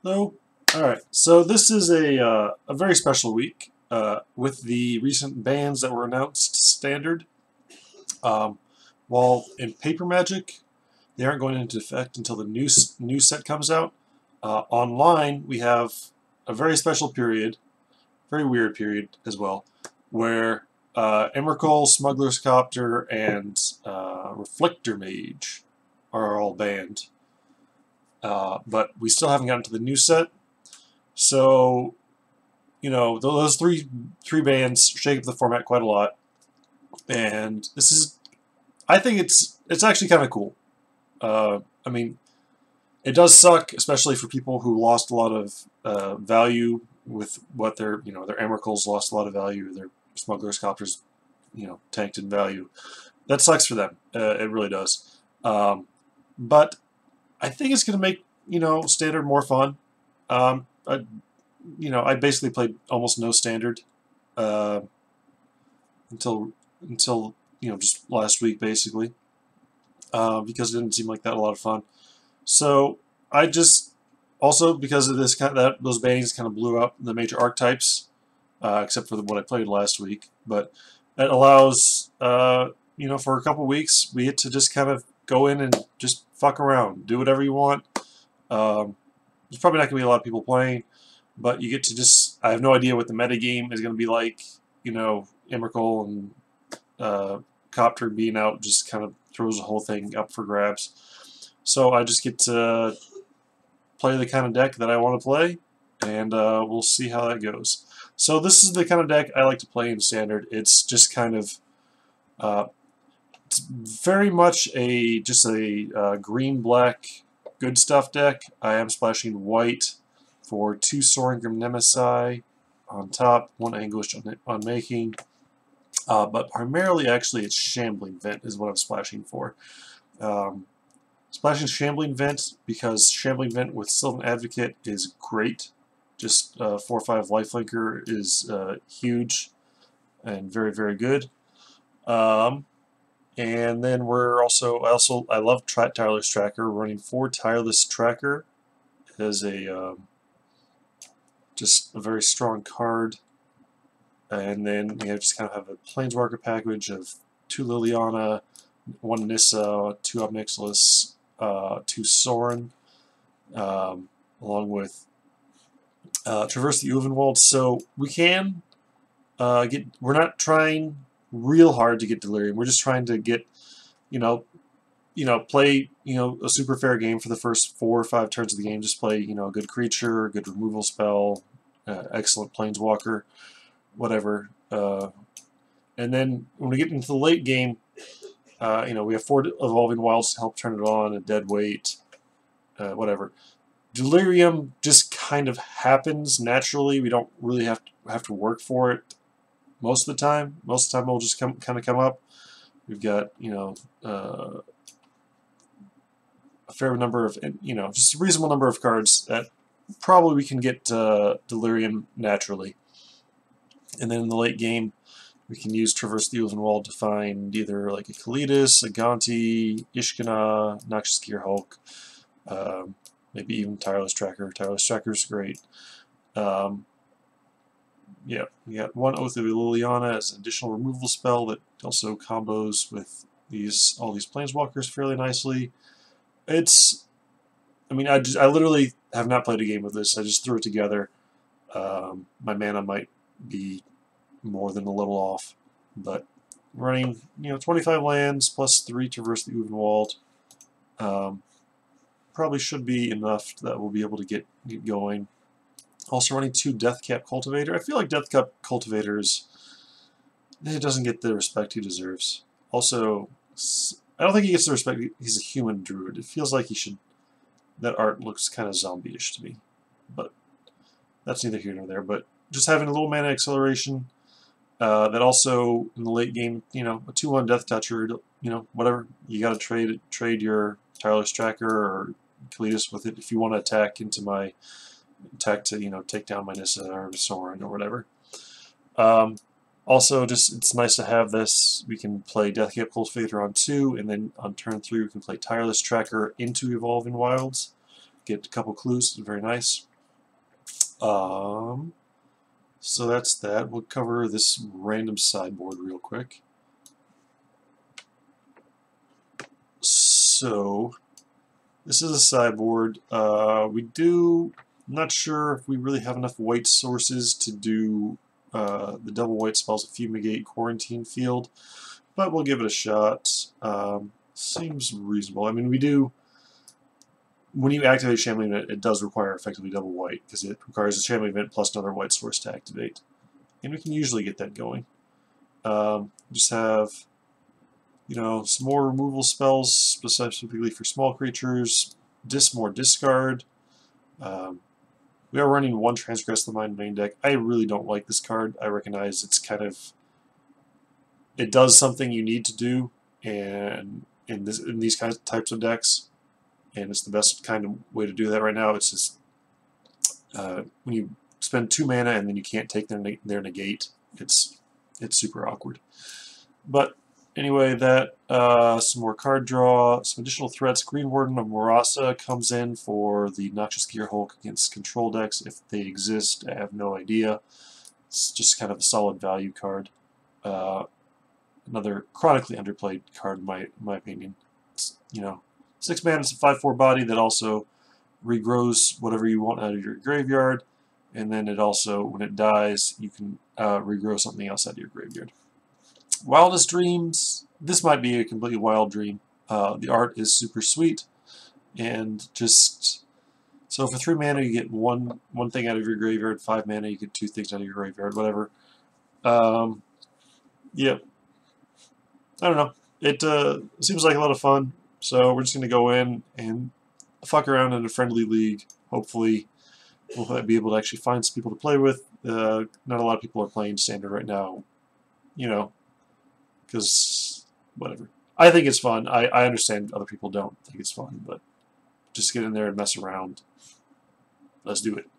So, all right. So this is a very special week with the recent bans that were announced standard. Um, while in Paper Magic, they aren't going into effect until the new set comes out. Online, we have a very special period, very weird period as well, where Emrakul, Smuggler's Copter, and Reflector Mage are all banned. But we still haven't gotten to the new set. So, those three bands shake up the format quite a lot, and I think it's actually kind of cool. I mean, it does suck, especially for people who lost a lot of value with what their Emeralds lost a lot of value, their Smuggler's Copters, tanked in value. That sucks for them. It really does. But I think it's going to make standard more fun. I basically played almost no standard uh, until just last week basically because it didn't seem like that a lot of fun. So I just also because of this those bannings kind of blew up the major archetypes except for what I played last week. But it allows for a couple weeks we get to just kind of go in and just fuck around, do whatever you want. There's probably not going to be a lot of people playing, but you get to I have no idea what the meta game is going to be like. Emrakul and Copter being out just kind of throws the whole thing up for grabs. So I just get to play the kind of deck that I want to play, and we'll see how that goes. So this is the kind of deck I like to play in Standard. It's just kind of it's very much just a green-black good stuff deck. I am splashing white for 2 Soaring Grim Nemesis on top, 1 Anguish on making. But primarily, actually, it's Shambling Vent is what I'm splashing for. Splashing Shambling Vent because Shambling Vent with Sylvan Advocate is great. Just 4/5 lifelinker is huge and very, very good. And then I love Tireless Tracker. We're running 4 Tireless Tracker as just a very strong card. And then just kind of have a Planeswalker package of 2 Liliana, 1 Nissa, 2 Obnixilis, 2 Sorin, along with Traverse the Uvenwald. So we can we're not trying real hard to get Delirium. We're just trying to get, play, a super fair game for the first 4 or 5 turns of the game. Just play, a good creature, a good removal spell, excellent Planeswalker, whatever. And then when we get into the late game, we have 4 Evolving Wilds to help turn it on, a Dead Weight, whatever. Delirium just kind of happens naturally. We don't really have to work for it most of the time. Most of the time it'll just kind of come up. We've got, a fair number of, just a reasonable number of cards that probably we can get Delirium naturally. And then in the late game, we can use Traverse the Uvenwald to find either like a Kalidas, a Gonti, Ishkana, Noxious Gearhulk, maybe even Tireless Tracker. Tireless Tracker's great. Yeah, we got 1 Oath of Liliana as an additional removal spell that also combos with all these Planeswalkers fairly nicely. I literally have not played a game with this. I just threw it together. My mana might be more than a little off, but running 25 lands plus 3 Traverse the Uvenwald probably should be enough that we'll be able to get going. Also running 2 Deathcap Cultivator. I feel like Deathcap Cultivator doesn't get the respect he deserves. Also, I don't think he gets the respect. He's a human druid. It feels like he should. That art looks kind of zombie-ish to me, but that's neither here nor there. But just having a little mana acceleration. That also in the late game, a 2/1 Death Toucher, whatever. You got to trade your Tireless Tracker or Kalidas with it if you want to attack to take down my Nissa or Sorin or whatever. Also, it's nice to have this. We can play Deathcap Cultivator on 2, and then on turn 3 we can play Tireless Tracker into Evolving Wilds. Get a couple clues, very nice. So that's that. We'll cover this random sideboard real quick. So this is a sideboard. I'm not sure if we really have enough white sources to do the double white spells of Fumigate, Quarantine Field, but we'll give it a shot. Seems reasonable. I mean, we do. When you activate Shambling Event, it does require effectively double white, because it requires a Shambling Event plus another white source to activate. And we can usually get that going. Just have, some more removal spells, specifically for small creatures. More discard. We are running one Transgress the Mind main deck. I really don't like this card. I recognize it's it does something you need to do, and in these types of decks, and it's the best kind of way to do that right now. It's just when you spend 2 mana and then you can't take their negate, it's super awkward. But anyway, that some more card draw, some additional threats. Green Warden of Morasa comes in for the Noxious Gearhulk against control decks if they exist. I have no idea. It's just kind of a solid value card. Another chronically underplayed card, in my opinion. It's, 6 mana, it's a 5/4 body that also regrows whatever you want out of your graveyard, and then it also, when it dies, you can regrow something else out of your graveyard. Wildest Dreams. This might be a completely wild dream. The art is super sweet, and just so for 3 mana you get one thing out of your graveyard. 5 mana you get 2 things out of your graveyard. Whatever. Yeah. I don't know. It seems like a lot of fun. So we're just going to go in and fuck around in a friendly league. Hopefully we'll be able to actually find some people to play with. Not a lot of people are playing Standard right now, because whatever. I think it's fun. I understand other people don't think it's fun, but just get in there and mess around. Let's do it.